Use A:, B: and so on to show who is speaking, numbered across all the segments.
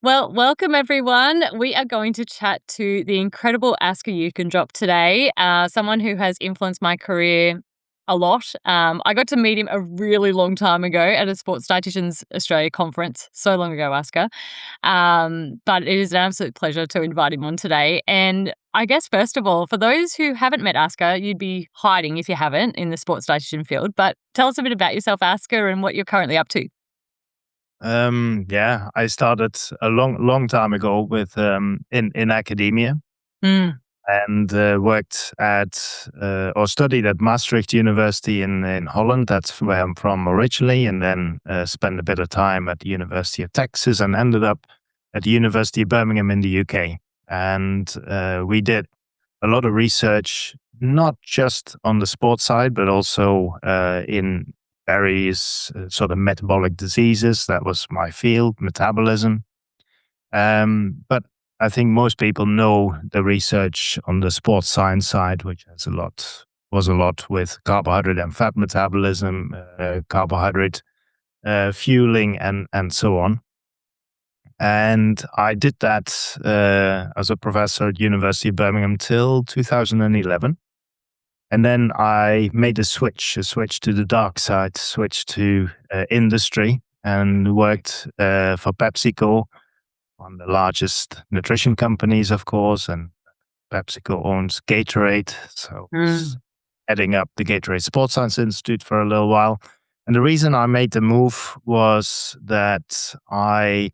A: Well, welcome everyone. We are going to chat to the incredible Asker Jeukendrup today, someone who has influenced my career a lot. I got to meet him a really long time ago at a Sports Dietitians Australia conference, so long ago, Asker. But it is an absolute pleasure to invite him on today. And I guess, first of all, for those who haven't met Asker, you'd be hiding if you haven't in the sports dietitian field. But tell us a bit about yourself, Asker, and what you're currently up to.
B: I started a long time ago with in academia
A: Mm.
B: and worked at or studied at Maastricht University in Holland. That's where I'm from originally, and then spent a bit of time at the University of Texas and ended up at the University of Birmingham in the UK. And we did a lot of research, not just on the sports side, but also in various sort of metabolic diseases. That was my field, metabolism. But I think most people know the research on the sports science side, which was a lot with carbohydrate and fat metabolism, carbohydrate fueling, and so on. And I did that as a professor at University of Birmingham till 2011. And then I made a switch to the dark side, switched to industry and worked for PepsiCo, one of the largest nutrition companies, of course. And PepsiCo owns Gatorade. So heading up the Gatorade Sports Science Institute for a little while. And the reason I made the move was that I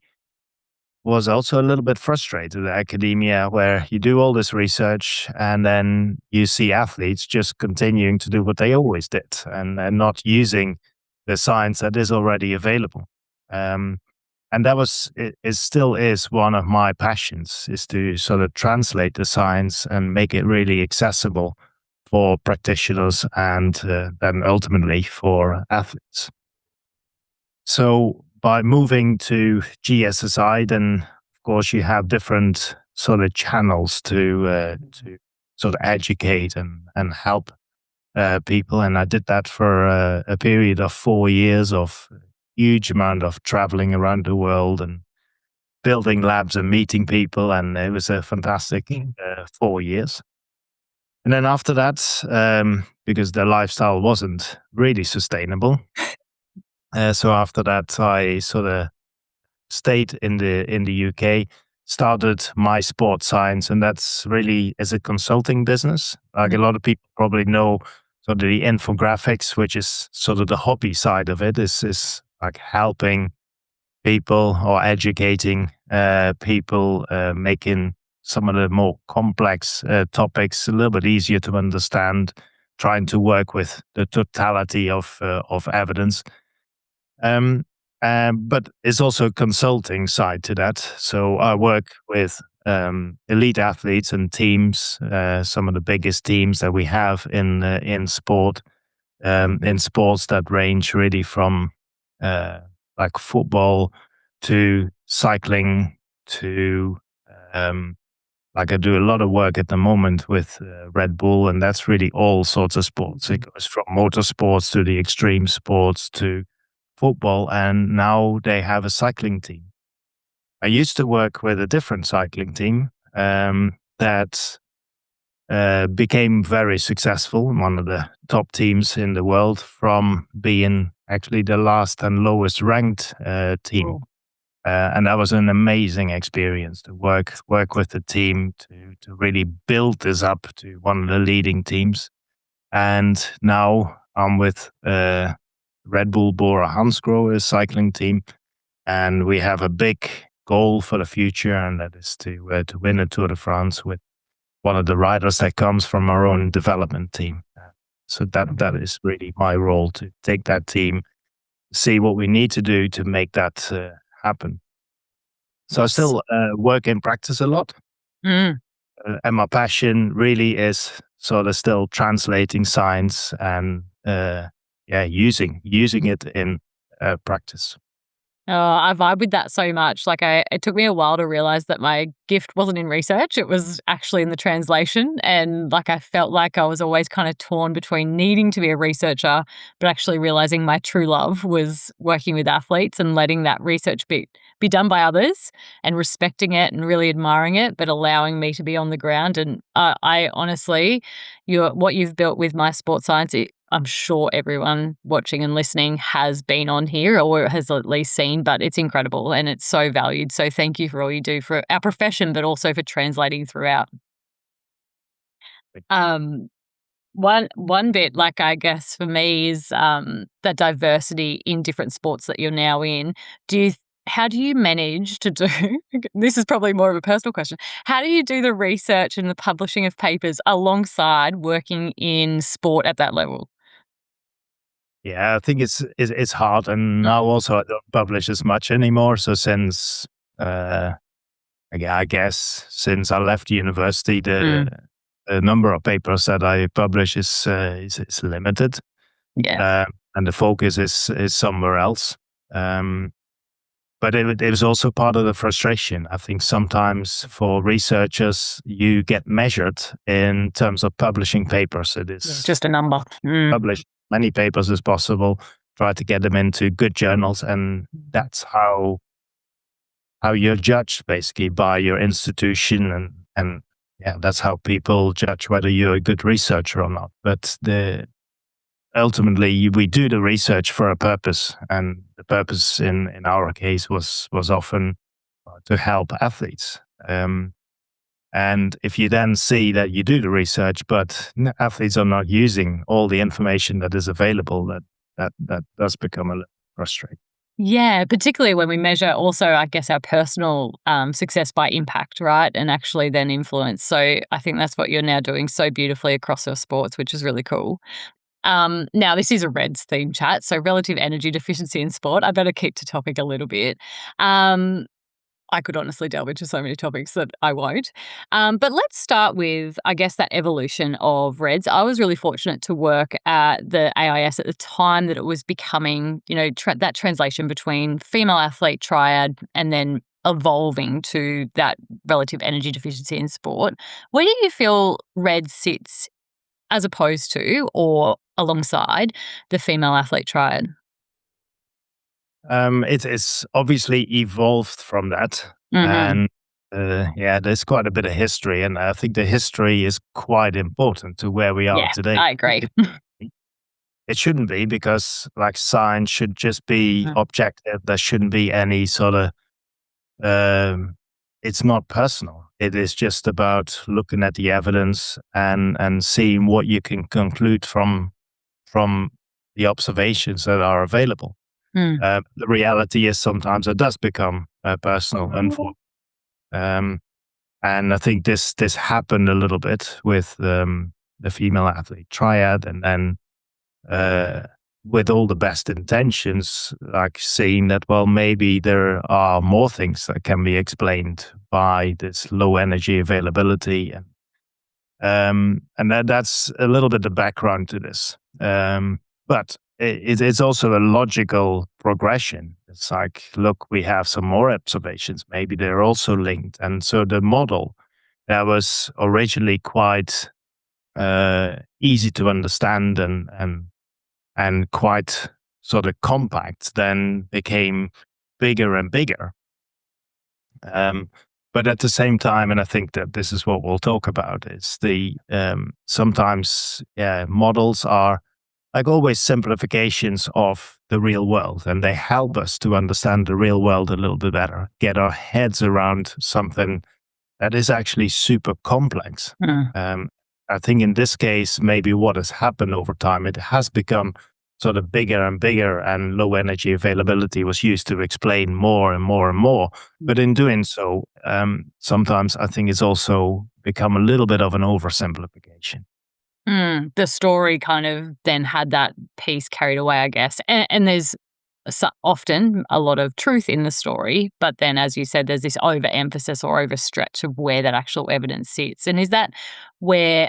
B: was also a little bit frustrated at academia, where you do all this research and then you see athletes just continuing to do what they always did and not using the science that is already available. And that still is one of my passions, is to sort of translate the science and make it really accessible for practitioners and then ultimately for athletes. So by moving to GSSI, then of course you have different sort of channels to sort of educate and help people. And I did that for a period of 4 years of huge amount of traveling around the world and building labs and meeting people. And it was a fantastic 4 years. And then after that, because the lifestyle wasn't really sustainable, so after that, I sort of stayed in the UK, started MySportScience, and that's really as a consulting business. Like a lot of people probably know, sort of the infographics, which is sort of the hobby side of it, is like helping people or educating people, making some of the more complex topics a little bit easier to understand, trying to work with the totality of evidence. But it's also a consulting side to that. So I work with elite athletes and teams, some of the biggest teams that we have in sport, in sports that range really from like football to cycling to like I do a lot of work at the moment with Red Bull, and that's really all sorts of sports. It goes from motorsports to the extreme sports to football, and now they have a cycling team. I used to work with a different cycling team that became very successful, one of the top teams in the world, from being actually the last and lowest ranked team. And that was an amazing experience to work with the team to really build this up to one of the leading teams. And now I'm with Red Bull Bora Hansgrohe cycling team, and we have a big goal for the future, and that is to win a Tour de France with one of the riders that comes from our own development team. So that is really my role, to take that team, see what we need to do to make that happen. So I still work in practice a lot, and my passion really is sort of still translating science and using it in practice.
A: Oh, I vibe with that so much. Like, it took me a while to realize that my gift wasn't in research, it was actually in the translation. And like, I felt like I was always kind of torn between needing to be a researcher, but actually realizing my true love was working with athletes and letting that research be done by others and respecting it and really admiring it, but allowing me to be on the ground. And I honestly, what you've built with My Sports Science, I'm sure everyone watching and listening has been on here or has at least seen, but it's incredible and it's so valued. So thank you for all you do for our profession, but also for translating throughout. Um, one bit, like, I guess for me is the diversity in different sports that you're now in. How do you manage to do this is probably more of a personal question. How do you do the research and the publishing of papers alongside working in sport at that level?
B: Yeah, I think it's hard, and now also I don't publish as much anymore. So since I guess since I left university,
A: Mm,
B: the number of papers that I publish is limited,
A: yeah.
B: and the focus is somewhere else. Um, but it was also part of the frustration. I think sometimes for researchers, you get measured in terms of publishing papers. It
A: Yeah,
B: is
A: just a number. Mm.
B: publish many papers as possible, try to get them into good journals, and that's how you're judged basically by your institution, and yeah, that's how people judge whether you're a good researcher or not. But the ultimately we do the research for a purpose, and the purpose in our case was often to help athletes. And if you then see that you do the research, but athletes are not using all the information that is available, that does become a little frustrating.
A: Yeah, particularly when we measure also, I guess, our personal success by impact, right? And actually then influence. So I think that's what you're now doing so beautifully across your sports, which is really cool. Now, this is a REDS theme chat, so relative energy deficiency in sport. I better keep to topic a little bit. Um, I could honestly delve into so many topics that I won't. But let's start with, I guess, that evolution of REDS. I was really fortunate to work at the AIS at the time that it was becoming, that translation between female athlete triad and then evolving to that relative energy deficiency in sport. Where do you feel REDS sits as opposed to or alongside the female athlete triad?
B: It is obviously evolved from that,
A: Mhm.
B: and yeah, there's quite a bit of history, and I think the history is quite important to where we are
A: Yeah,
B: today.
A: I agree.
B: It shouldn't be, because like science should just be
A: Mm,
B: objective. There shouldn't be any sort of um, it's not personal. It is just about looking at the evidence and seeing what you can conclude from the observations that are available.
A: mm,
B: The reality is sometimes it does become personal, um, and I think this happened a little bit with the female athlete triad, and then uh, with all the best intentions, like seeing that, well, maybe there are more things that can be explained by this low energy availability, and that's a little bit the background to this. But it's also a logical progression. It's like, look, we have some more observations. Maybe they're also linked, and so the model that was originally quite easy to understand and quite sort of compact, then became bigger and bigger. Um, but at the same time, and I think that this is what we'll talk about, is the sometimes, yeah, models are like always simplifications of the real world, and they help us to understand the real world a little bit better, get our heads around something that is actually super complex.
A: mm.
B: Um, I think in this case, maybe what has happened over time, it has become sort of bigger and bigger, and low energy availability was used to explain more and more and more. But in doing so, sometimes I think it's also become a little bit of an oversimplification.
A: The story kind of then had that piece carried away, I guess. And there's often a lot of truth in the story, but then, as you said, there's this overemphasis or overstretch of where that actual evidence sits. And is that where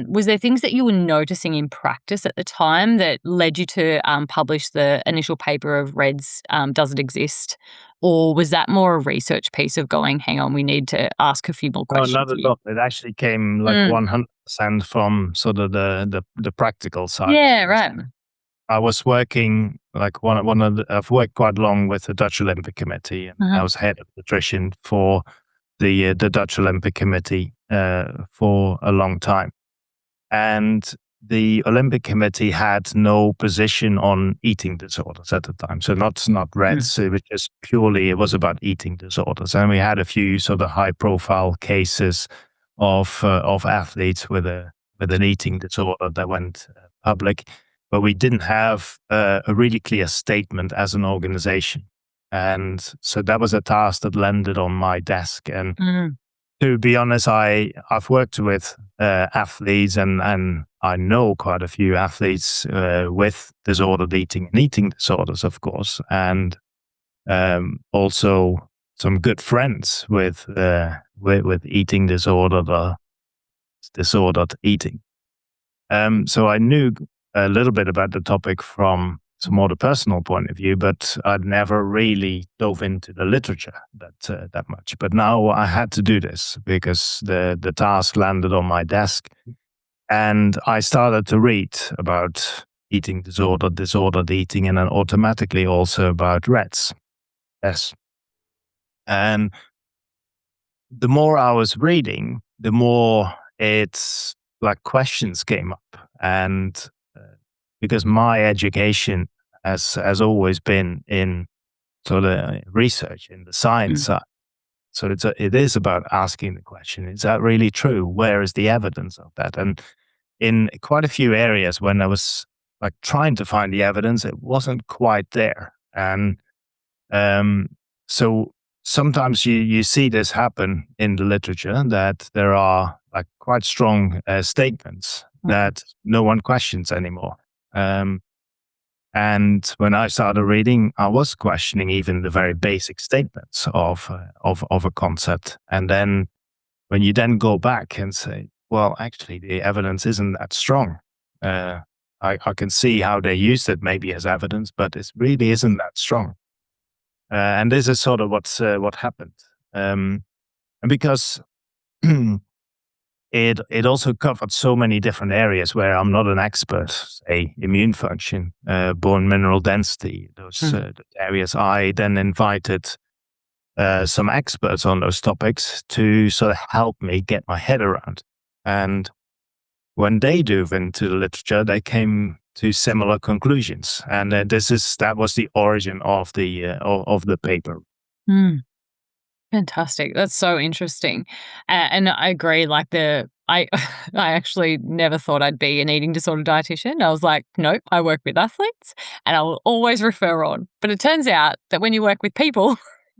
A: was there things that you were noticing in practice at the time that led you to publish the initial paper of Red's Does It Exist? Or was that more a research piece of going, hang on, we need to ask a few more
B: No,
A: questions
B: not at
A: here?
B: all. It actually came like
A: Mm.
B: 100% from sort of the practical side of
A: Yeah,
B: things.
A: right.
B: I was working like I've worked quite long with the Dutch Olympic Committee, and I
A: Uh-huh.
B: was head of nutrition for the Dutch Olympic Committee for a long time. And the Olympic Committee had no position on eating disorders at the time. So not
A: Mm.
B: Reds, it was about eating disorders. And we had a few sort of high profile cases of athletes with an eating disorder that went public, but we didn't have a really clear statement as an organization. And so that was a task that landed on my desk. And
A: Mm.
B: to be honest, I've worked with athletes, and I know quite a few athletes with disordered eating and eating disorders, of course, and also some good friends with eating disordered eating. So I knew a little bit about the topic from some more the personal point of view, but I'd never really dove into the literature that much. But now I had to do this because the task landed on my desk, and I started to read about eating disorder, disordered eating, and then automatically also about Reds. Yes, and the more I was reading, the more it's like questions came up, and uh, because my education has always been in sort of research in the science
A: Mm.
B: side. So it is about asking the question: is that really true? Where is the evidence of that? And in quite a few areas, when I was like trying to find the evidence, it wasn't quite there, and um, so sometimes you see this happen in the literature, that there are like quite strong statements
A: Mm.
B: that no one questions anymore. Um, and when I started reading, I was questioning even the very basic statements of a concept. And then when you then go back and say, well, actually, the evidence isn't that strong. Uh, I can see how they used it maybe as evidence, but it really isn't that strong. And this is sort of what happened. And because it also covered so many different areas where I'm not an expert, say immune function, bone mineral density, those
A: Mm.
B: areas. I then invited some experts on those topics to sort of help me get my head around. And when they dove into the literature, they came to similar conclusions. And that was the origin of the paper.
A: Mm. Fantastic. That's so interesting. And I agree, like I I actually never thought I'd be an eating disorder dietitian. I was like, nope, I work with athletes and I will always refer on. But it turns out that when you work with people,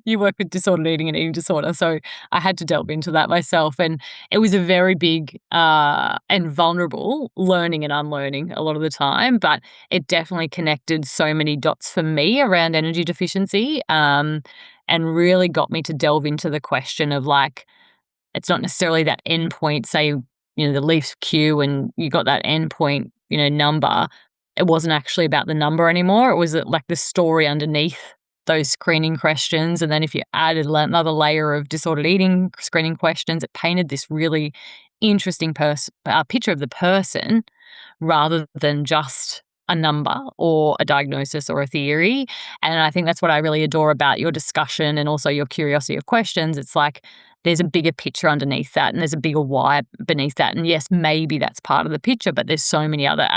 A: you work with disordered eating and eating disorder. So I had to delve into that myself. And it was a very big and vulnerable learning and unlearning a lot of the time. But it definitely connected so many dots for me around energy deficiency. And really got me to delve into the question of like, it's not necessarily that endpoint, say, the Leafs queue and you got that endpoint, number. It wasn't actually about the number anymore. It was like the story underneath those screening questions. And then if you added another layer of disordered eating screening questions, it painted this really interesting picture of the person rather than just a number or a diagnosis or a theory. And I think that's what I really adore about your discussion and also your curiosity of questions. It's like there's a bigger picture underneath that and there's a bigger why beneath that. And yes, maybe that's part of the picture, but there's so many other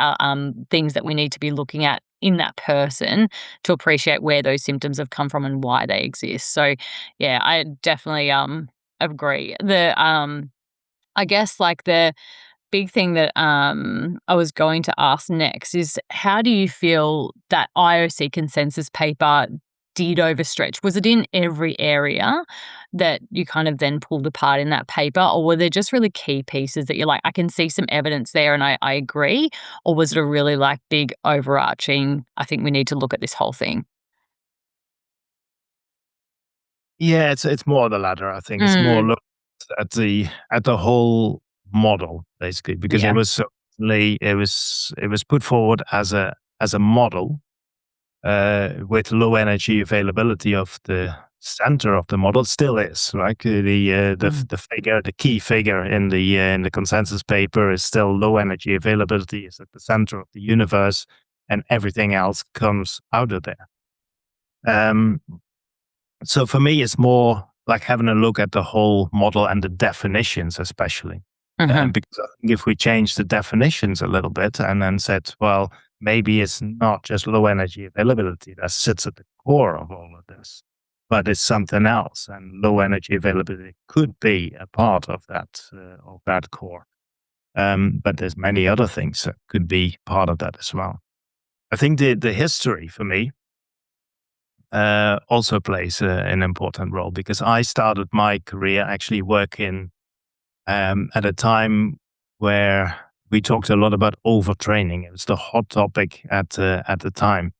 A: things that we need to be looking at in that person to appreciate where those symptoms have come from and why they exist. So yeah, I definitely agree. I guess like the big thing that I was going to ask next is how do you feel that IOC consensus paper did overstretch? Was it in every area that you kind of then pulled apart in that paper, or were there just really key pieces that you're like, I can see some evidence there and I agree? Or was it a really like big overarching, I think we need to look at this whole thing?
B: Yeah, it's more the latter. I think it's more
A: Mm,
B: looked at the whole model basically because
A: yeah.
B: it was put forward as a model with low energy availability of the center of the model. Still is like
A: Mm,
B: the figure, the key figure in the consensus paper is still low energy availability is at the center of the universe, and everything else comes out of there. Um, so for me, it's more like having a look at the whole model and the definitions, especially.
A: mhm,
B: Because I think if we change the definitions a little bit and then said, well, maybe it's not just low energy availability that sits at the core of all of this, but it's something else. And low energy availability could be a part of that core. But there's many other things that could be part of that as well. I think the history for me also plays an important role because I started my career actually working at a time where we talked a lot about overtraining. It was the hot topic at the time,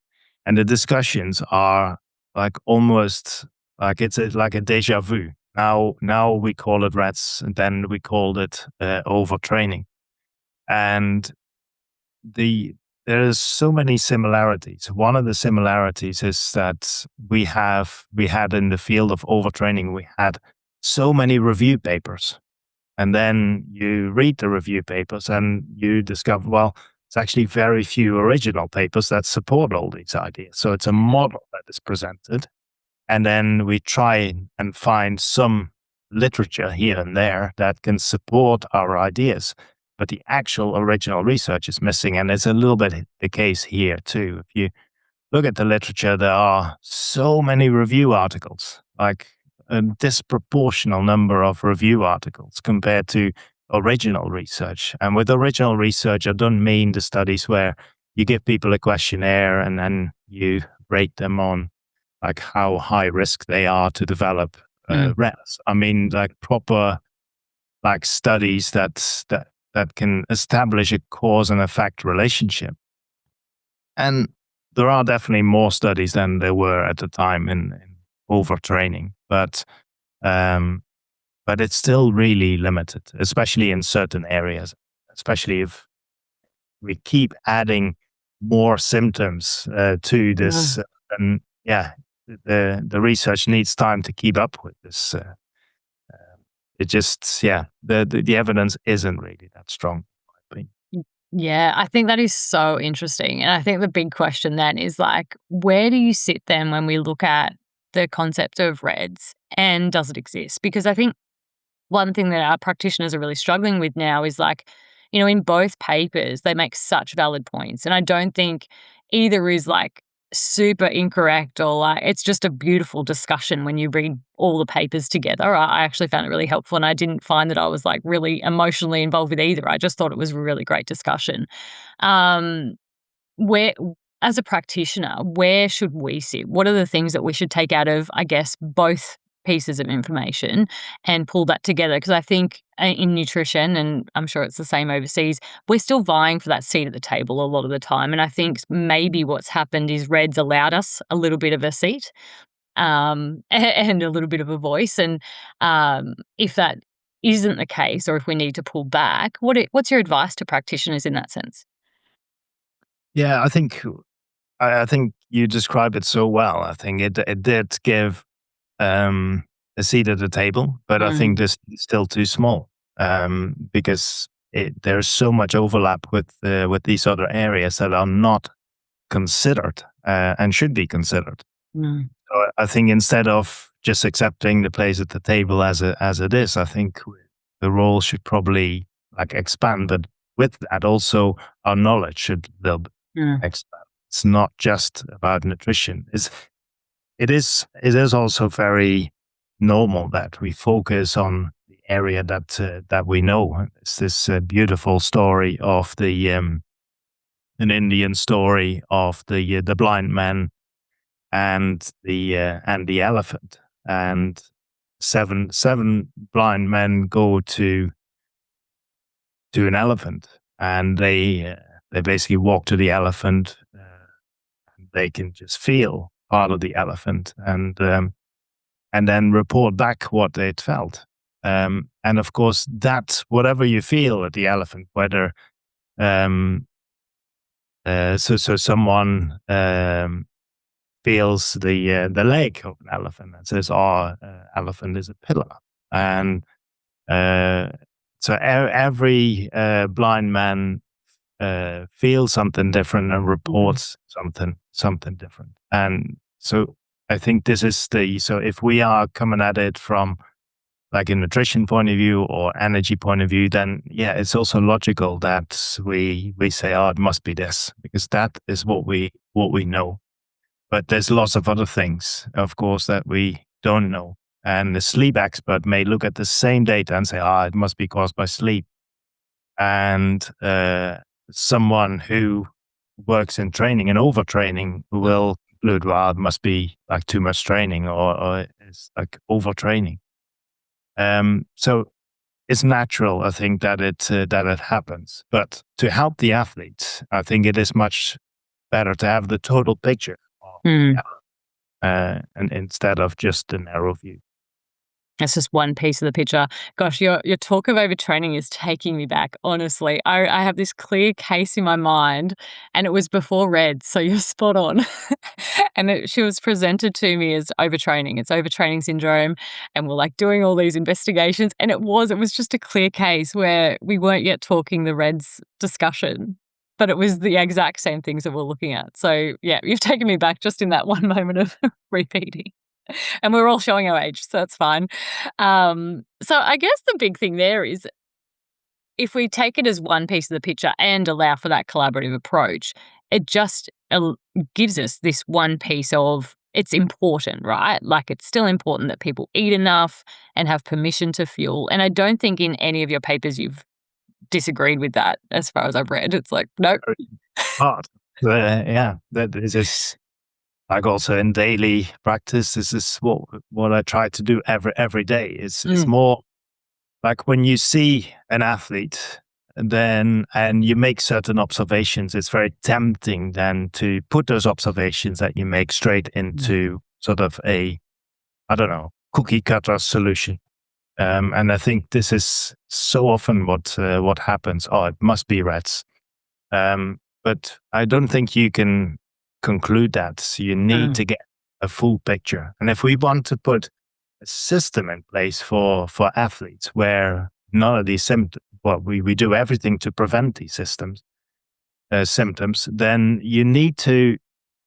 B: and the discussions are like almost like it's like a deja vu. Now we call it rats, and then we called it overtraining, and the there's so many similarities. One of the similarities is that we had in the field of overtraining, we had so many review papers. And then you read the review papers and you discover, well, it's actually very few original papers that support all these ideas. So it's a model that is presented. And then we try and find some literature here and there that can support our ideas. But the actual original research is missing. And it's a little bit the case here too. If you look at the literature, there are so many review articles, like a disproportional number of review articles compared to original research. And with original research, I don't mean the studies where you give people a questionnaire and then you rate them on like how high risk they are to develop
A: mm,
B: RES. I mean, like proper like studies that can establish a cause and effect relationship. And there are definitely more studies than there were at the time in overtraining, um, but it's still really limited, especially in certain areas, especially if we keep adding more symptoms to this.
A: mm.
B: And yeah, the research needs time to keep up with this. It just, yeah, the evidence isn't really that strong, in my opinion.
A: Yeah, I think that is so interesting. And I think the big question then is like, where do you sit then when we look at the concept of REDS and does it exist? Because I think one thing that our practitioners are really struggling with now is like, in both papers, they make such valid points. And I don't think either is like super incorrect or like it's just a beautiful discussion when you read all the papers together. I actually found it really helpful and I didn't find that I was like really emotionally involved with either. I just thought it was a really great discussion. Um, where as a practitioner, where should we sit? What are the things that we should take out of, I guess, both pieces of information and pull that together? Because I think in nutrition, and I'm sure it's the same overseas, we're still vying for that seat at the table a lot of the time. And I think maybe what's happened is Reds allowed us a little bit of a seat, and a little bit of a voice. And if that isn't the case, or if we need to pull back, what's your advice to practitioners in that sense?
B: Yeah, I think you described it so well. I think it did give um, a seat at the table, but I think
A: Mm,
B: this is still too small because there's so much overlap with these other areas that are not considered and should be considered.
A: mm,
B: So I think instead of just accepting the place at the table as it is, I think the role should probably like expand, but with that also our knowledge should little bit
A: mm.
B: expand. It's not just about nutrition. It is also very normal that we focus on the area that we know. It's this beautiful story of the an Indian story of the blind man and the elephant. And seven blind men go to an elephant, and they basically walk to the elephant. They can just feel part of the elephant, and and then report back what it felt. And of course, that whatever you feel at the elephant, whether so someone feels the leg of an elephant and says, "Oh, elephant is a pillar," and so every blind man feels something different and reports something different. And so I think this is so if we are coming at it from like a nutrition point of view or energy point of view, then yeah, it's also logical that we say, oh, it must be this, because that is what we know. But there's lots of other things, of course, that we don't know. And the sleep expert may look at the same data and say, it must be caused by sleep. And someone who works in training and overtraining will conclude, well, it must be like too much training or it's like overtraining. So it's natural, I think, that it happens. But to help the athletes, I think it is much better to have the total picture, and instead of just the narrow view.
A: That's just one piece of the picture. Gosh, your talk of overtraining is taking me back, honestly. I have this clear case in my mind, and it was before Red, so you're spot on. And she was presented to me as overtraining. It's overtraining syndrome, and we're, like, doing all these investigations, and it was just a clear case where we weren't yet talking the Reds discussion, but it was the exact same things that we're looking at. So, yeah, you've taken me back just in that one moment of repeating. And we're all showing our age, so that's fine. So I guess the big thing there is if we take it as one piece of the picture and allow for that collaborative approach, it just gives us this one piece of it's important, right? Like it's still important that people eat enough and have permission to fuel. And I don't think in any of your papers you've disagreed with that as far as I've read. It's like, nope.
B: Hard. Yeah, that is just like also in daily practice. This is what I try to do every day. It's more like when you see an athlete and you make certain observations, it's very tempting then to put those observations that you make straight into sort of a, I don't know, cookie cutter solution. And I think this is so often what happens. Oh, it must be rats. But I don't think you can conclude that. So you need to get a full picture. And if we want to put a system in place for athletes where none of these symptoms, we do everything to prevent these symptoms, then you need to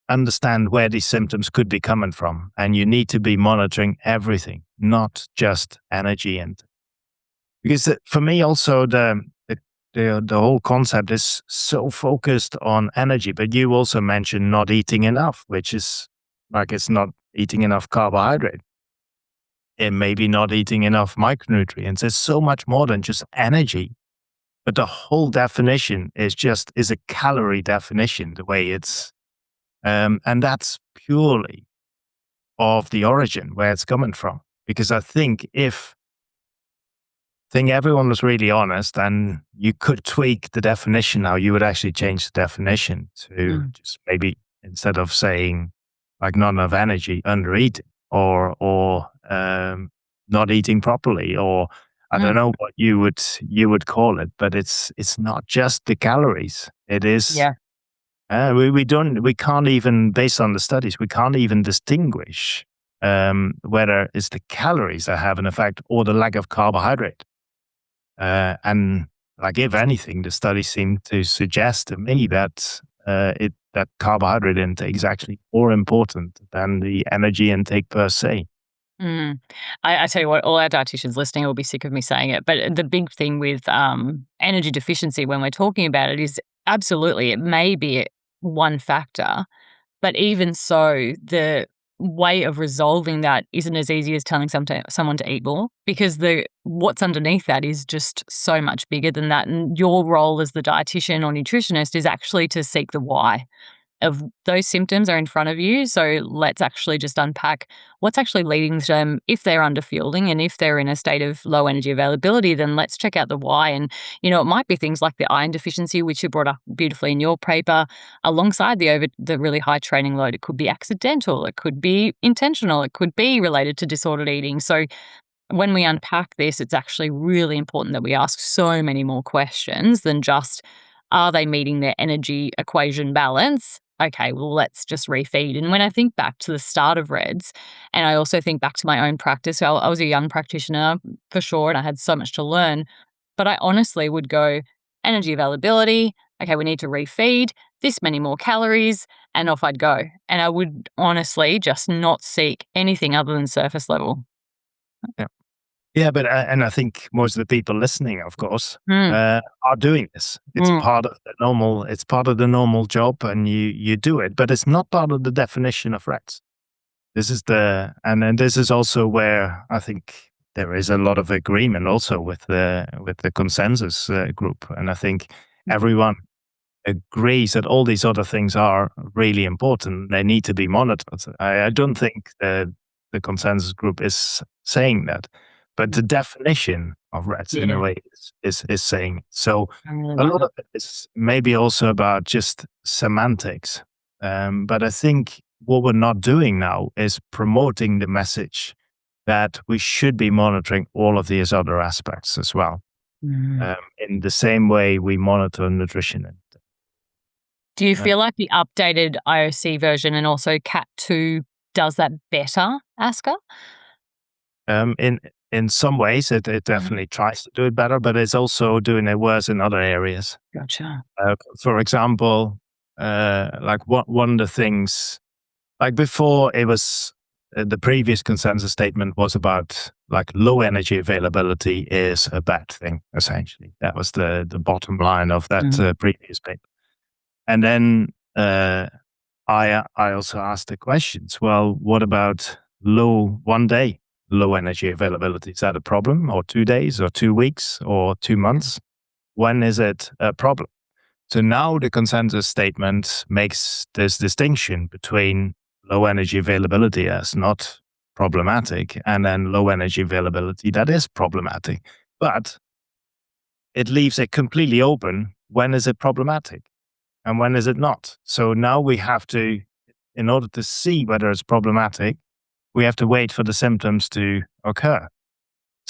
B: understand where these symptoms could be coming from. And you need to be monitoring everything, not just energy. And because for me also the whole concept is so focused on energy, but you also mentioned not eating enough, which is like it's not eating enough carbohydrate. It may be not eating enough micronutrients. It's so much more than just energy. But the whole definition is a calorie definition, the way it's, and that's purely of the origin where it's coming from. Because I think if everyone was really honest and you could tweak the definition now, you would actually change the definition to just maybe instead of saying like not enough energy, under eating or not eating properly, or I don't know what you would call it, but it's not just the calories. It is, we can't even, based on the studies, we can't even distinguish whether it's the calories that have an effect or the lack of carbohydrate. And like, if anything, the studies seem to suggest to me that that carbohydrate intake is actually more important than the energy intake per se.
A: I tell you what, all our dietitians listening will be sick of me saying it, but the big thing with energy deficiency when we're talking about it is absolutely it may be one factor, but even so, the way of resolving that isn't as easy as telling someone to eat more, because what's underneath that is just so much bigger than that. And your role as the dietitian or nutritionist is actually to seek the why of those symptoms are in front of you. So let's actually just unpack what's actually leading to them if they're underfueling, and if they're in a state of low energy availability, then let's check out the why. And, it might be things like the iron deficiency, which you brought up beautifully in your paper, alongside the really high training load. It could be accidental, it could be intentional, it could be related to disordered eating. So when we unpack this, it's actually really important that we ask so many more questions than just, are they meeting their energy equation balance? Okay, well, let's just refeed. And when I think back to the start of REDS, and I also think back to my own practice, I was a young practitioner for sure, and I had so much to learn. But I honestly would go, energy availability, okay, we need to refeed, this many more calories, and off I'd go. And I would honestly just not seek anything other than surface level.
B: Yeah. Yeah, but and I think most of the people listening, of course,
A: Mm,
B: are doing this. It's
A: mm,
B: part of the normal. It's part of the normal job, and you do it. But it's not part of the definition of REDS. This is and then this is also where I think there is a lot of agreement also with the consensus group, and I think everyone agrees that all these other things are really important. They need to be monitored. I don't think the consensus group is saying that, but the definition of REDS in a
A: yeah,
B: way is saying it. So
A: I really
B: a
A: like
B: lot
A: that.
B: of it is maybe also about just semantics. But I think what we're not doing now is promoting the message that we should be monitoring all of these other aspects as well,
A: Mm.
B: in the same way we monitor nutrition.
A: Do you
B: Uh,
A: feel like the updated IOC version and also Cat 2 does that better, Asker?
B: Um, in in some ways, it
A: Mm,
B: definitely tries to do it better, but it's also doing it worse in other areas.
A: gotcha.
B: For example, like one of the things, like before, it was the previous consensus statement was about like low energy availability is a bad thing. Essentially, that was the bottom line of that
A: Mm,
B: previous paper. And then I also asked the questions. Well, what about one day low energy availability? Is that a problem, or 2 days, or 2 weeks, or 2 months? When is it a problem? So now the consensus statement makes this distinction between low energy availability as not problematic and then low energy availability that is problematic. But it leaves it completely open. When is it problematic and when is it not? So now we have to, in order to see whether it's problematic, we have to wait for the symptoms to occur.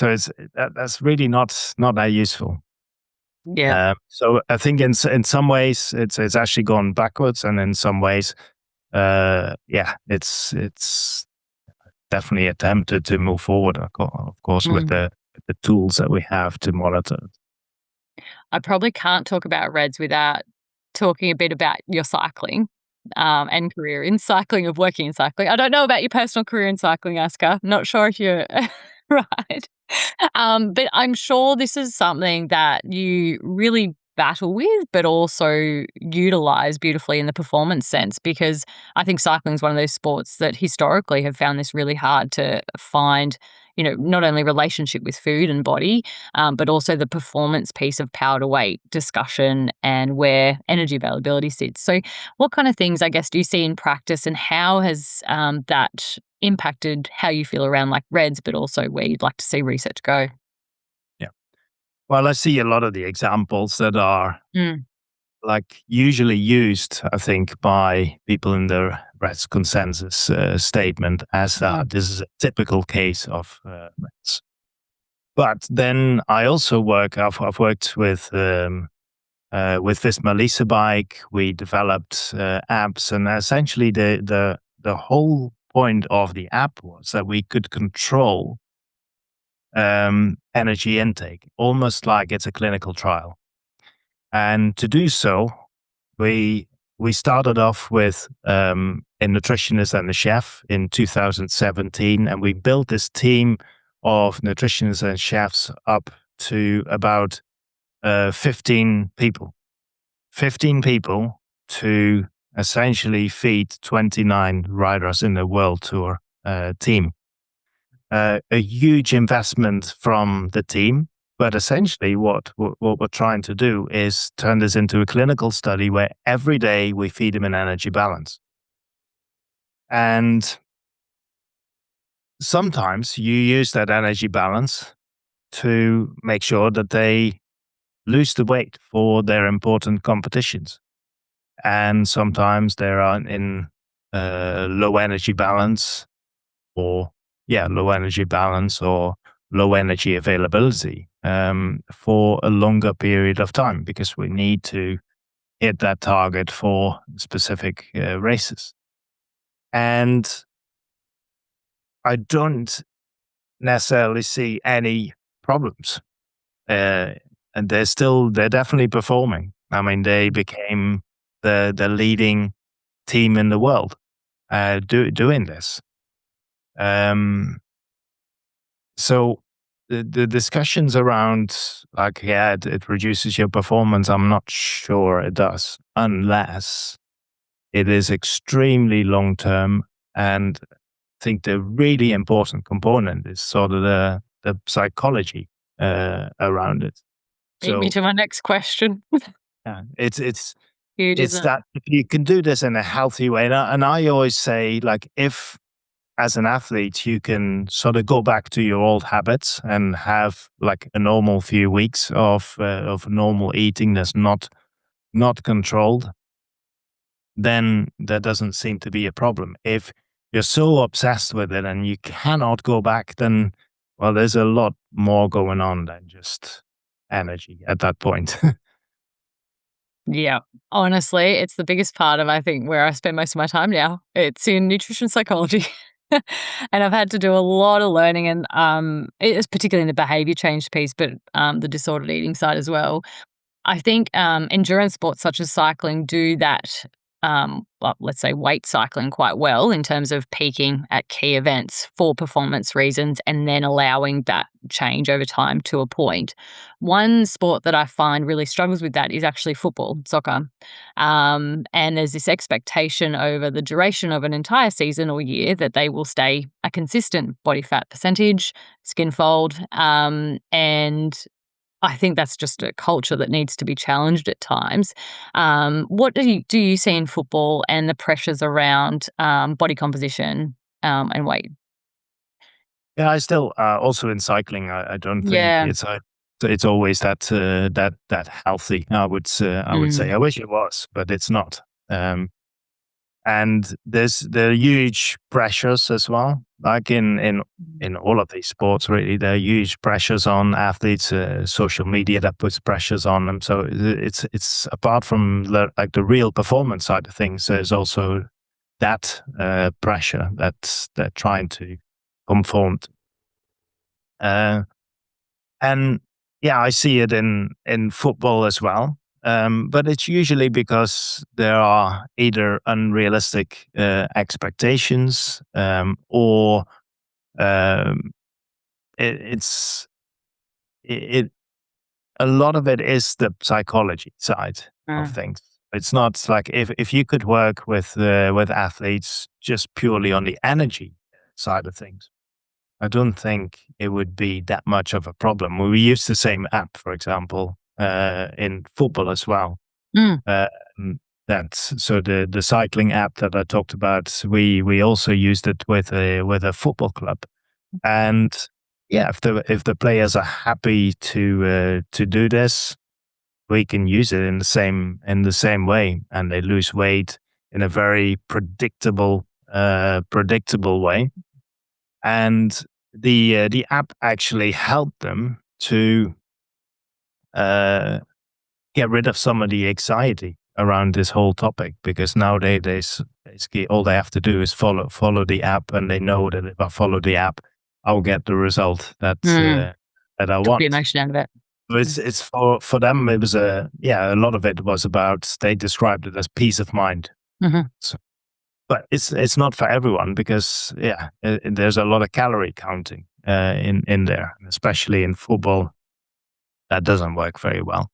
B: So that's really not that useful.
A: yeah.
B: So I think in some ways it's actually gone backwards, and in some ways, yeah, it's definitely attempted to move forward. Of course, with
A: Mm.
B: the tools that we have to monitor.
A: I probably can't talk about REDS without talking a bit about your cycling, and career in cycling, of working in cycling. I don't know about your personal career in cycling, Asker. Not sure if you're right. But I'm sure this is something that you really battle with, but also utilize beautifully in the performance sense, because I think cycling is one of those sports that historically have found this really hard to find, not only relationship with food and body, but also the performance piece of power to weight discussion and where energy availability sits. So, what kind of things, I guess, do you see in practice, and how has that impacted how you feel around like REDS, but also where you'd like to see research go?
B: Yeah. Well, I see a lot of the examples that are
A: Mm,
B: like usually used, I think, by people in the REDS consensus statement as
A: mm,
B: this is a typical case of REDS. But then I also I've worked with this Melissa bike. We developed apps, and essentially the whole point of the app was that we could control energy intake, almost like it's a clinical trial. And to do so, we we started off with a nutritionist and a chef in 2017, and we built this team of nutritionists and chefs up to about 15 people. 15 people to essentially feed 29 riders in the world tour team. A huge investment from the team. But essentially, what we're trying to do is turn this into a clinical study where every day we feed them an energy balance. And sometimes you use that energy balance to make sure that they lose the weight for their important competitions. And sometimes they are in low energy balance or, low energy balance or low energy availability for a longer period of time because we need to hit that target for specific races. And I don't necessarily see any problems. Uh, and they're definitely performing. I mean, they became the leading team in the world doing this. Um, so the discussions around like, it reduces your performance, I'm not sure it does, unless it is extremely long term. And I think the really important component is sort of the psychology around it.
A: Beat me
B: So
A: to my next question.
B: yeah, it's
A: Huge, isn't it?
B: that if you can do this in a healthy way, and I always say, like, if as an athlete you can sort of go back to your old habits and have like a normal few weeks of normal eating that's not controlled, then there doesn't seem to be a problem. If you're so obsessed with it and you cannot go back, then well, there's a lot more going on than just energy at that point.
A: Yeah. Honestly, it's the biggest part of, I think, where I spend most of my time now. It's in nutrition psychology. And I've had to do a lot of learning and, it is particularly in the behavior change piece, but, the disordered eating side as well. I think endurance sports such as cycling do that, well, let's say weight cycling quite well in terms of peaking at key events for performance reasons and then allowing that change over time to a point. One sport that I find really struggles with that is actually football, soccer. And there's this expectation over the duration of an entire season or year that they will stay a consistent body fat percentage, skin fold, and I think that's just a culture that needs to be challenged at times. What do you see in football and the pressures around body composition and weight?
B: Yeah, I still also in cycling. I don't think
A: Yeah.
B: it's always that healthy. I would say
A: Mm.
B: I wish it was, but it's not. Um, and there are huge pressures as well. Like in all of these sports, really, there are huge pressures on athletes. Social media that puts pressures on them. So it's apart from the real performance side of things, there's also that pressure that they're trying to conform to. Uh, and yeah, I see it in football as well. But it's usually because there are either unrealistic expectations or um, it's it a lot of it is the psychology side of
A: Mm.
B: things. It's not like if you could work with athletes just purely on the energy side of things, I don't think it would be that much of a problem. We use the same app, for example, in football as well.
A: Mm.
B: Uh, that's so the cycling app that I talked about. We also used it with a football club, and yeah, if the players are happy to do this, we can use it in the same way, and they lose weight in a very predictable way. And the app actually helped them to uh, get rid of some of the anxiety around this whole topic because nowadays basically all they have to do is follow the app, and they know that if I follow the app, I'll get the result
A: Mm.
B: that I
A: Took the
B: want.
A: emotion out of it.
B: So
A: Mm.
B: it's for them. It was a lot of it was about, they described it as peace of mind.
A: Mhm.
B: So, but it's not for everyone because there's a lot of calorie counting in there, especially in football. That doesn't work very well.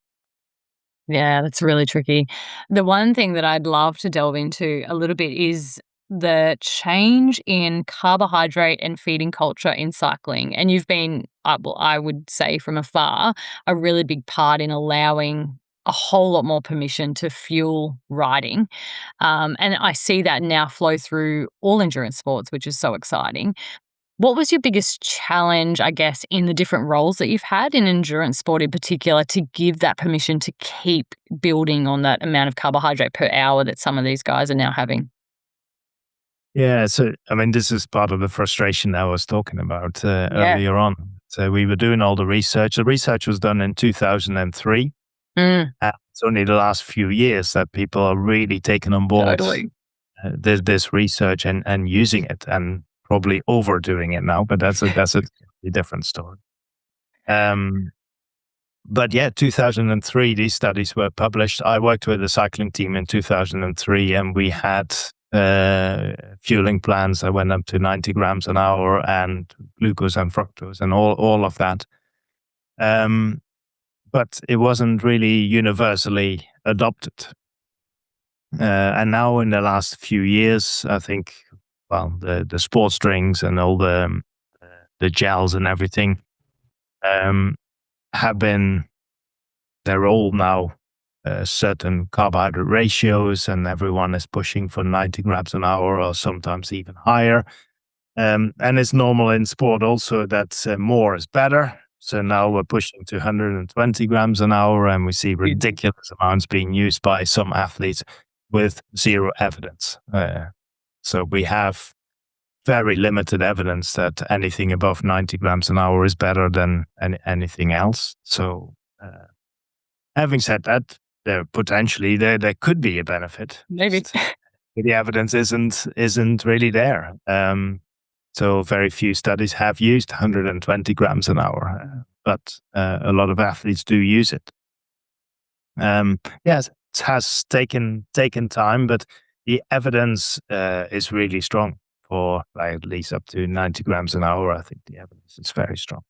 A: Yeah, that's really tricky. The one thing that I'd love to delve into a little bit is the change in carbohydrate and feeding culture in cycling. And you've been I would say from afar, a really big part in allowing a whole lot more permission to fuel riding. And I see that now flow through all endurance sports, which is so exciting. What was your biggest challenge, I guess, in the different roles that you've had in endurance sport in particular to give that permission to keep building on that amount of carbohydrate per hour that some of these guys are now having?
B: Yeah, so I mean, this is part of the frustration I was talking about
A: Yeah.
B: earlier on. So we were doing all the research. The research was done in 2003.
A: Mm,
B: It's only the last few years that people are really taking on board
A: totally.
B: this research and using it, and probably overdoing it now. But that's a totally different story. Um, but yeah, 2003, these studies were published. I worked with the cycling team in 2003, and we had fueling plans that went up to 90 grams an hour, and glucose and fructose and all of that. But it wasn't really universally adopted. And now in the last few years, I think, well, the sports drinks and all the gels and everything um, have been, they're all now certain carbohydrate ratios, and everyone is pushing for 90 grams an hour or sometimes even higher. And it's normal in sport also that more is better. So now we're pushing to 120 grams an hour, and we see ridiculous amounts being used by some athletes with zero evidence. So we have very limited evidence that anything above 90 grams an hour is better than anything else. So having said that, there could be a benefit.
A: Maybe.
B: Just the evidence isn't really there. So very few studies have used 120 grams an hour, but a lot of athletes do use it. Yes, it has taken time, but the evidence is really strong for like at least up to 90 grams an hour. I think the evidence is very strong.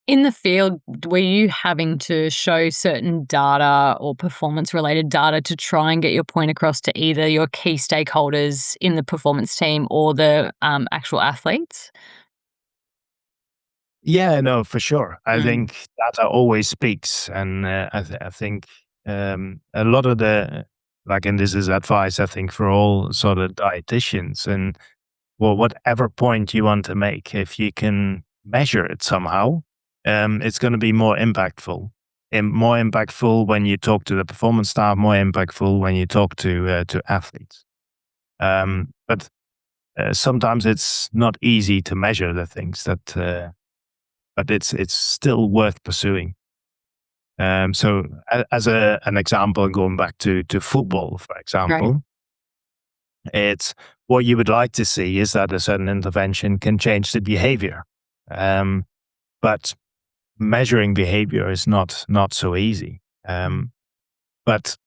A: In the field, were you having to show certain data or performance-related data to try and get your point across to either your key stakeholders in the performance team or the actual athletes?
B: Yeah, no, for sure. I
A: Mm,
B: think data always speaks, and I think a lot of the like, and this is advice I think for all sort of dietitians, and well, whatever point you want to make, if you can measure it somehow, it's going to be more impactful. And more impactful when you talk to the performance staff, more impactful when you talk to athletes. But sometimes it's not easy to measure the things that, but it's still worth pursuing. So as an example, going back to football, for
A: right.
B: example, it's what you would like to see is that a certain intervention can change the behavior. Um, but measuring behavior is not so easy. But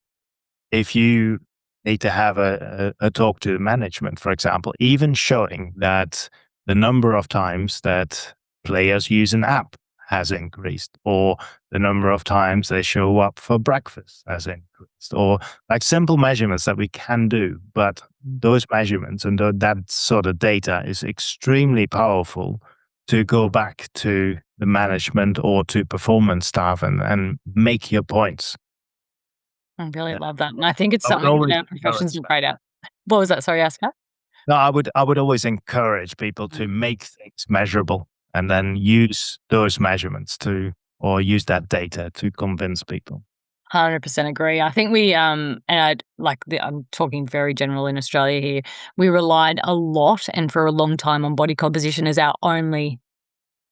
B: if you need to have a talk to management, for example, even showing that the number of times that players use an app has increased, or the number of times they show up for breakfast has increased, or like simple measurements that we can do. But those measurements and that sort of data is extremely powerful to go back to the management or to performance staff and make your points.
A: I really love that, and I think it's
B: I would
A: something that
B: always
A: our professions
B: encourage
A: are
B: that.
A: great at. What was that? Sorry, Asker?
B: No, I would always encourage people to make things measurable and then use those measurements to, or use that data to convince people.
A: 100% agree. I think we, and I'm talking very general in Australia here, we relied a lot and for a long time on body composition as our only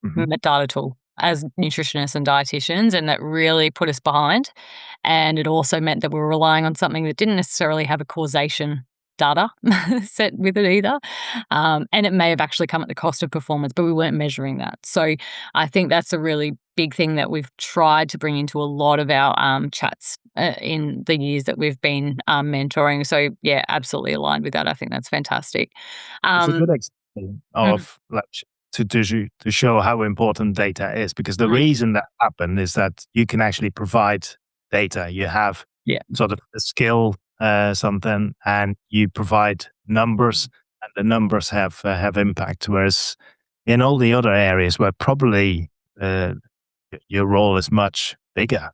B: Hmm.
A: data tool as nutritionists and dietitians, and that really put us behind. And it also meant that we were relying on something that didn't necessarily have a causation data set with it either. And it may have actually come at the cost of performance, but we weren't measuring that. So I think that's a really big thing that we've tried to bring into a lot of our chats in the years that we've been mentoring. So yeah, absolutely aligned with that. I think that's fantastic.
B: It's a
A: Um,
B: good example
A: mm,
B: of like to show how important data is, because the
A: mm,
B: reason that happened is that you can actually provide data. You have
A: yeah.
B: sort of a skill, something, and you provide numbers, and the numbers have impact. Whereas in all the other areas where probably uh, your role is much bigger.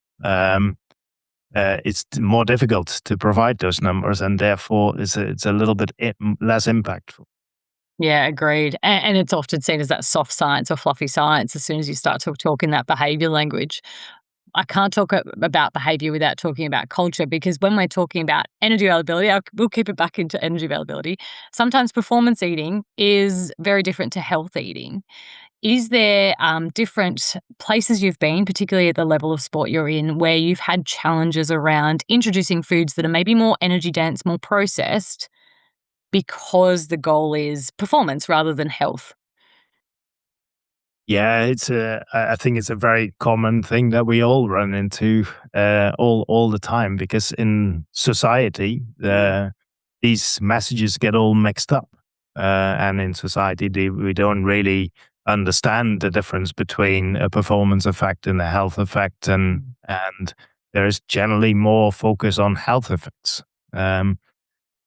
B: It's more difficult to provide those numbers, and therefore it's a little bit less impactful.
A: Yeah, agreed. And it's often seen as that soft science or fluffy science as soon as you start to talk in that behavior language. I can't talk about behavior without talking about culture, because when we're talking about energy availability, we'll keep it back into energy availability. Sometimes performance eating is very different to health eating. Is there different places you've been, particularly at the level of sport you're in, where you've had challenges around introducing foods that are maybe more energy dense, more processed, because the goal is performance rather than health?
B: Yeah, I think it's a very common thing that we all run into all the time, because in society, these messages get all mixed up, and in society, we don't really understand the difference between a performance effect and a health effect, and there is generally more focus on health effects. Um,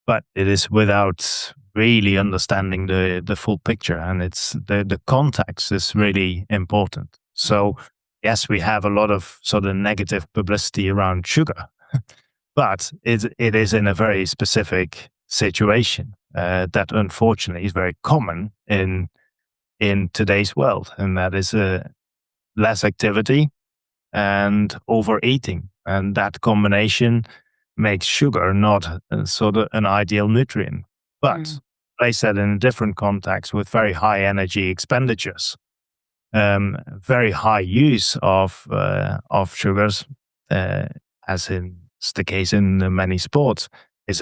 B: but it is without really understanding the full picture, and it's the context is really important. So yes, we have a lot of sort of negative publicity around sugar, but it is in a very specific situation that unfortunately is very common in today's world, and that is less activity and overeating, and that combination makes sugar not sort of an ideal nutrient. But
A: Mm.
B: place that in a different context with very high energy expenditures, very high use of sugars, uh, as in it's the case in many sports, it's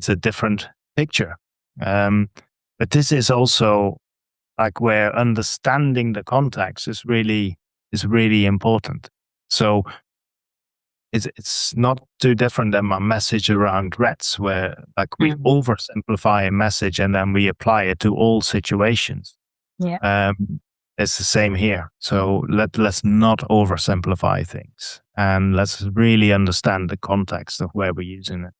B: a different picture. Um, but this is also like where understanding the context is really important. So it's not too different than my message around rats, where like we
A: Mm.
B: oversimplify a message and then we apply it to all situations.
A: Yeah.
B: Um, it's the same here. So let's not oversimplify things, and let's really understand the context of where we're using it.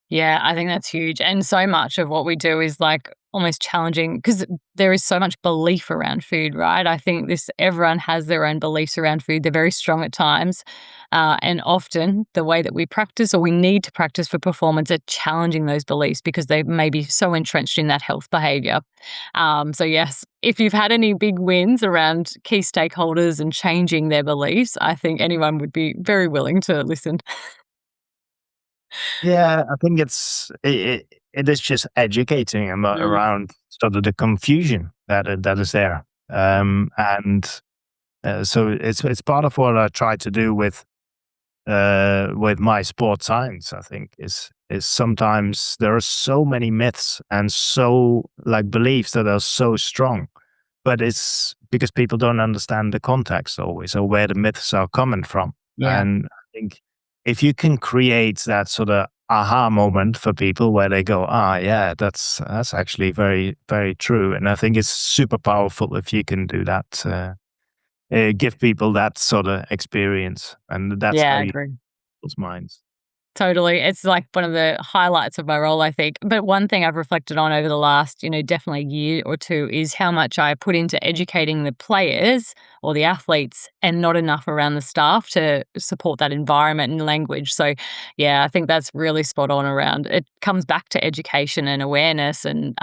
A: Yeah, I think that's huge. And so much of what we do is like almost challenging, because there is so much belief around food, right? I think everyone has their own beliefs around food. They're very strong at times. And often the way that we practice or we need to practice for performance are challenging those beliefs because they may be so entrenched in that health behavior. So, yes, if you've had any big wins around key stakeholders and changing their beliefs, I think anyone would be very willing to listen.
B: Yeah, I think it is just educating
A: Mm.
B: around sort of the confusion that is there, and so it's part of what I try to do with my sports science. I think is sometimes there are so many myths and so like beliefs that are so strong, but it's because people don't understand the context always, or where the myths are coming from.
A: Yeah.
B: And I think if you can create that sort of aha moment for people where they go, ah, yeah, that's actually very, very true. And I think it's super powerful if you can do that, give people that sort of experience. And that's
A: Yeah,
B: how
A: I
B: you
A: agree.
B: people's minds.
A: Totally. It's like one of the highlights of my role, I think. But one thing I've reflected on over the last, definitely year or two is how much I put into educating the players or the athletes and not enough around the staff to support that environment and language. So, yeah, I think that's really spot on around. It comes back to education and awareness and,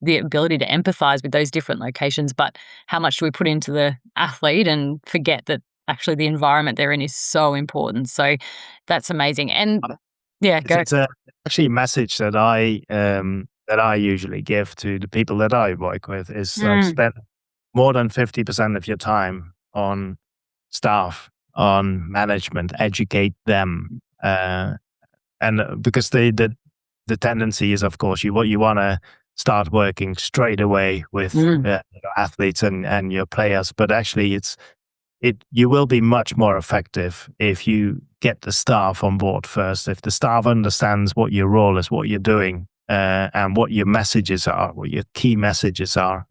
A: the ability to empathize with those different locations. But how much do we put into the athlete and forget that actually the environment they're in is so important. So that's amazing. And yeah,
B: It's
A: go.
B: it's a actually a message that I usually give to the people that I work with is like
A: Mm,
B: spend more than 50% of your time on staff, on management, educate them. And because the tendency is, of course, you want to start working straight away with
A: mm.
B: your athletes and your players, but actually you will be much more effective if you get the staff on board first. If the staff understands what your role is, what you're doing, and what your messages are, what your key messages are.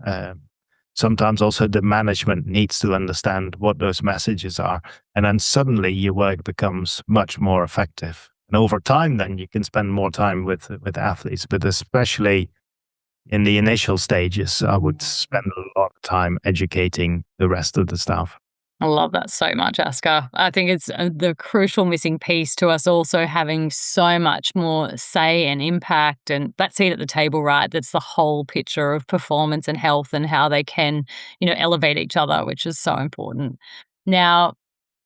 B: Sometimes also the management needs to understand what those messages are, and then suddenly your work becomes much more effective. And over time, then you can spend more time with athletes, but especially in the initial stages, I would spend a lot of time educating the rest of the staff.
A: I love that so much, Asker. I think it's the crucial missing piece to us also having so much more say and impact and that seat at the table, right? That's the whole picture of performance and health and how they can, elevate each other, which is so important. Now,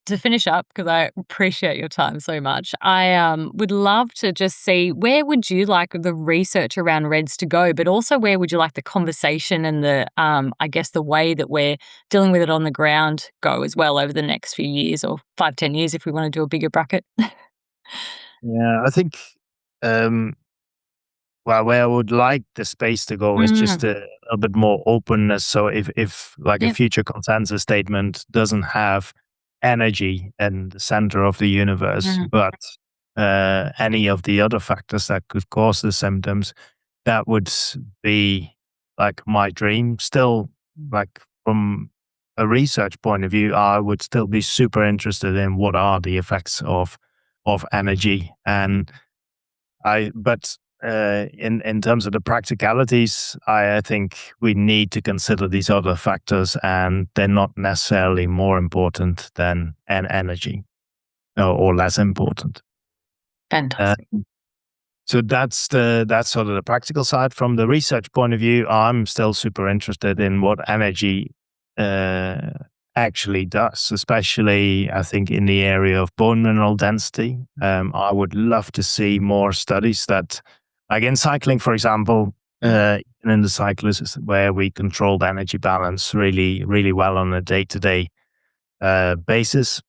A: to finish up, because I appreciate your time so much, I would love to just see where would you like the research around REDS to go, but also where would you like the conversation and I guess, the way that we're dealing with it on the ground go as well over the next few years or 5, 10 years if we want to do a bigger bracket?
B: Yeah, I think um, well, where I would like the space to go is just
A: Mm,
B: a bit more openness. So if like a
A: yep.
B: future consensus statement doesn't have energy in the center of the universe,
A: Mm,
B: but any of the other factors that could cause the symptoms, that would be like my dream. Still, like from a research point of view, I would still be super interested in what are the effects of energy and but in terms of the practicalities, I think we need to consider these other factors, and they're not necessarily more important than an energy or less important. Uh,
A: fantastic.
B: so that's sort of the practical side. From the research point of view, I'm still super interested in what energy uh, actually does, especially I think in the area of bone mineral density. I would love to see more studies that, like in cycling, for example,
A: Mm,
B: even in the cyclists where we control the energy balance really, really well on a day-to-day basis.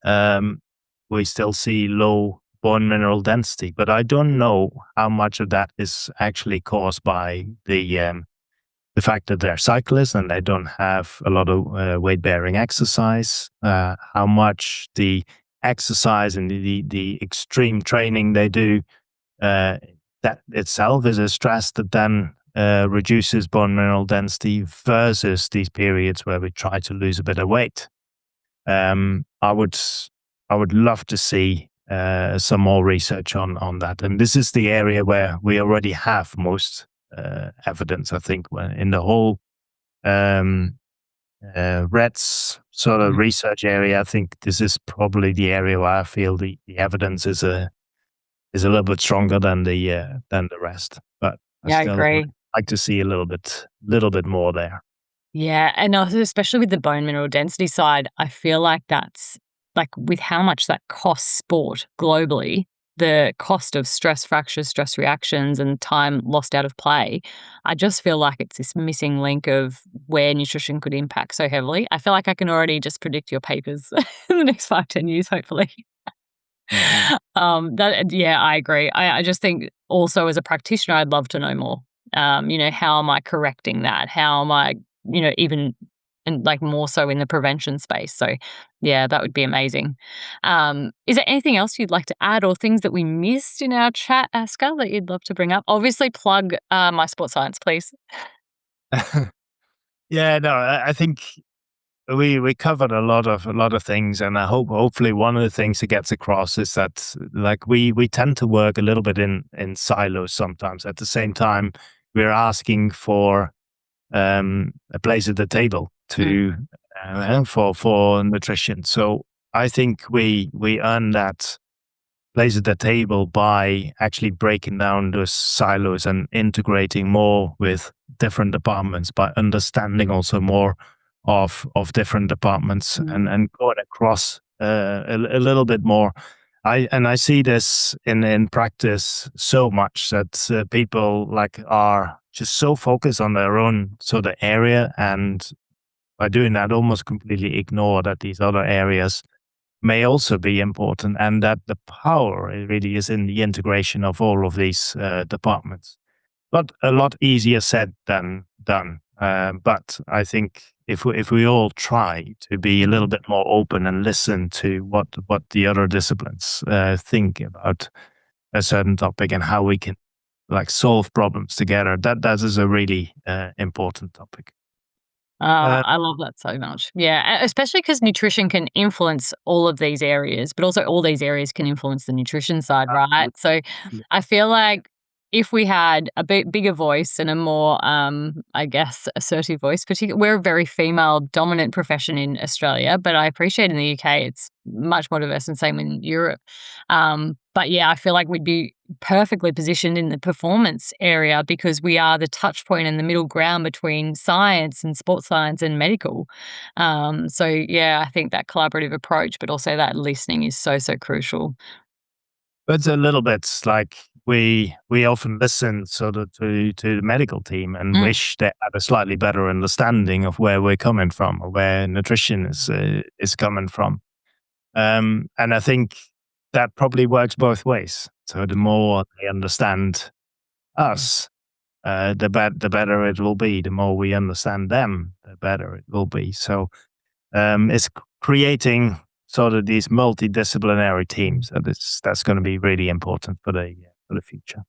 B: Um, we still see low bone mineral density, but I don't know how much of that is actually caused by the fact that they're cyclists and they don't have a lot of weight bearing exercise, how much the exercise and the extreme training they do, uh, that itself is a stress that then reduces bone mineral density versus these periods where we try to lose a bit of weight. Um, I would I would love to see some more research on that, and this is the area where we already have most evidence. I think in the whole um, REDS sort of
A: mm.
B: research area, I think this is probably the area where I feel the evidence is a little bit stronger than the rest. But I
A: Yeah, I
B: still would
A: agree.
B: like to see a little bit more there.
A: Yeah, and also especially with the bone mineral density side, I feel like that's like with how much that costs sport globally, the cost of stress fractures, stress reactions, and time lost out of play. I just feel like it's this missing link of where nutrition could impact so heavily. I feel like I can already just predict your papers in the next 5, 10 years, hopefully.
B: Mm-mm.
A: Yeah, I agree. I just think also as a practitioner, I'd love to know more. How am I correcting that? How am I, even and like more so in the prevention space. So yeah, that would be amazing. Is there anything else you'd like to add or things that we missed in our chat, Asker, that you'd love to bring up? Obviously plug my sports science, please.
B: Yeah, no, I think we covered a lot of things, and I hope hopefully one of the things that gets across is that like we tend to work a little bit in silos sometimes. At the same time, we're asking for a place at the table
A: Mm,
B: to for nutrition. So I think we earn that place at the table by actually breaking down those silos and integrating more with different departments by understanding also more of different departments
A: mm,
B: and going across a little bit more. I see this in practice so much that people like are just so focused on their own sort of area, and by doing that almost completely ignore that these other areas may also be important, and that the power really is in the integration of all of these departments. But a lot easier said than done. But I think if we all try to be a little bit more open and listen to what the other disciplines think about a certain topic and how we can like solve problems together, that is a really important topic. Uh,
A: I love that so much. Yeah, especially because nutrition can influence all of these areas, but also all these areas can influence the nutrition side, right? So I feel like if we had a bigger voice and a more, I guess, assertive voice, particularly, we're a very female dominant profession in Australia, but I appreciate in the UK it's much more diverse and same in Europe. But yeah, I feel like we'd be perfectly positioned in the performance area because we are the touch point and the middle ground between science and sports science and medical. So yeah, I think that collaborative approach, but also that listening is so, so crucial.
B: But it's a little bit like we often listen sort of to the medical team and
A: Mm,
B: wish they had a slightly better understanding of where we're coming from or where nutrition is coming from. And I think that probably works both ways. So the more they understand us, the better it will be. The more we understand them, the better it will be. So it's creating sort of these multidisciplinary teams. That's going to be really important for the future.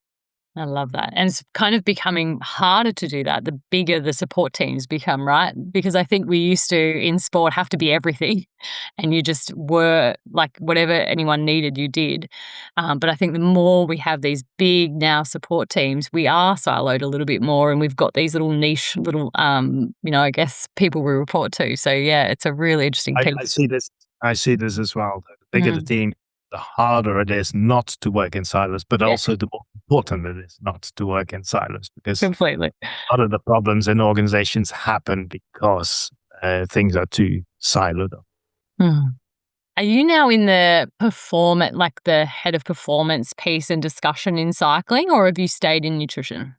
A: I love that. And it's kind of becoming harder to do that the bigger the support teams become, right? Because I think we used to, in sport, have to be everything and you just were like whatever anyone needed, you did. But I think the more we have these big now support teams, we are siloed a little bit more and we've got these little niche, little, I guess people we report to. So yeah, it's a really interesting
B: I
A: piece.
B: see this. I see this as well. The bigger the
A: Mm,
B: team, the harder it is not to work in silos, but
A: yeah,
B: also the more important it is not to work in silos because
A: completely.
B: a lot of the problems in organizations happen because things are too siloed.
A: Mm. Are you now in the like the head of performance piece and discussion in cycling, or have you stayed in nutrition?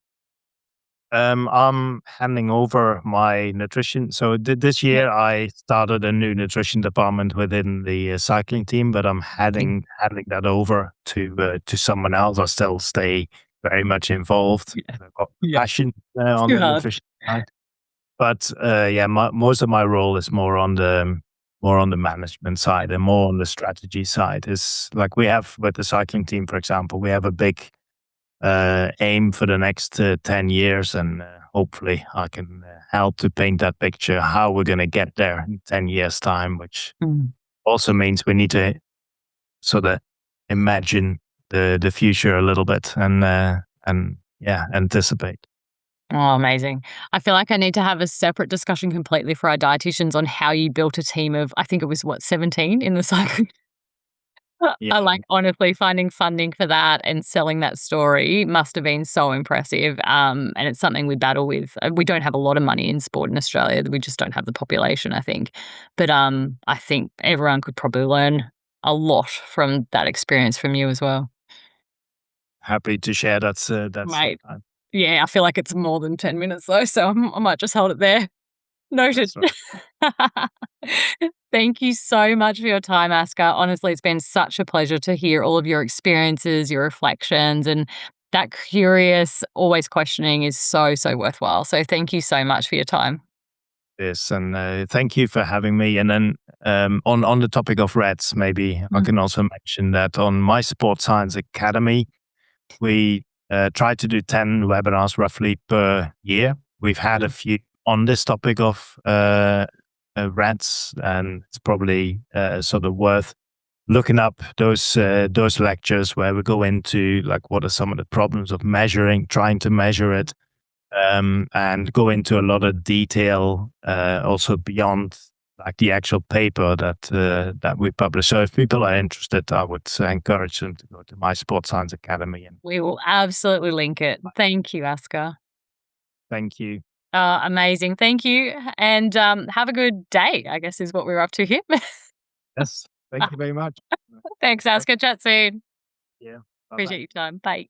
B: I'm handing over my nutrition. So this
A: Yep.
B: year I started a new nutrition department within the cycling team, but I'm handing that over to someone else. I still stay very much involved.
A: Yeah.
B: I've got
A: Yeah.
B: passion
A: It's
B: on
A: too
B: the
A: hard.
B: nutrition side, but yeah, most of my role is more on the management side and more on the strategy side. Is like we have with the cycling team, for example, we have a big aim for the next 10 years. And hopefully I can help to paint that picture, how we're going to get there in 10 years' time, which
A: Mm.
B: also means we need to sort of imagine the future a little bit and yeah, anticipate.
A: Oh, amazing. I feel like I need to have a separate discussion completely for our dietitians on how you built a team of, I think it was what, 17 in the cycling.
B: Yeah,
A: I like honestly finding funding for that and selling that story must have been so impressive. And it's something we battle with. We don't have a lot of money in sport in Australia. We just don't have the population, I think. But I think everyone could probably learn a lot from that experience from you as well.
B: happy to share that
A: Mate.
B: sometime.
A: Yeah, I feel like it's more than 10 minutes though, so I might just hold it there. Noted.
B: That's right.
A: Thank you so much for your time, Asker. Honestly, it's been such a pleasure to hear all of your experiences, your reflections, and that curious, always questioning is so, so worthwhile. So thank you so much for your time.
B: Yes, and thank you for having me. And then on the topic of rats, maybe I
A: Mm.
B: can also mention that on my Sports Science Academy, we try to do 10 webinars roughly per year. We've had a few on this topic of rats, and it's probably sort of worth looking up those lectures where we go into like what are some of the problems of measuring, trying to measure it, and go into a lot of detail, also beyond like the actual paper that we publish. So if people are interested, I would encourage them to go to my Sports Science Academy. And
A: We will absolutely link it. Thank you, Asker.
B: thank you.
A: Amazing. Thank you. And have a good day, I guess is what we're up to here.
B: Yes, thank you very much.
A: Thanks,
B: Bye.
A: Asker. Chat soon.
B: Yeah. Bye bye.
A: Appreciate your time. Bye.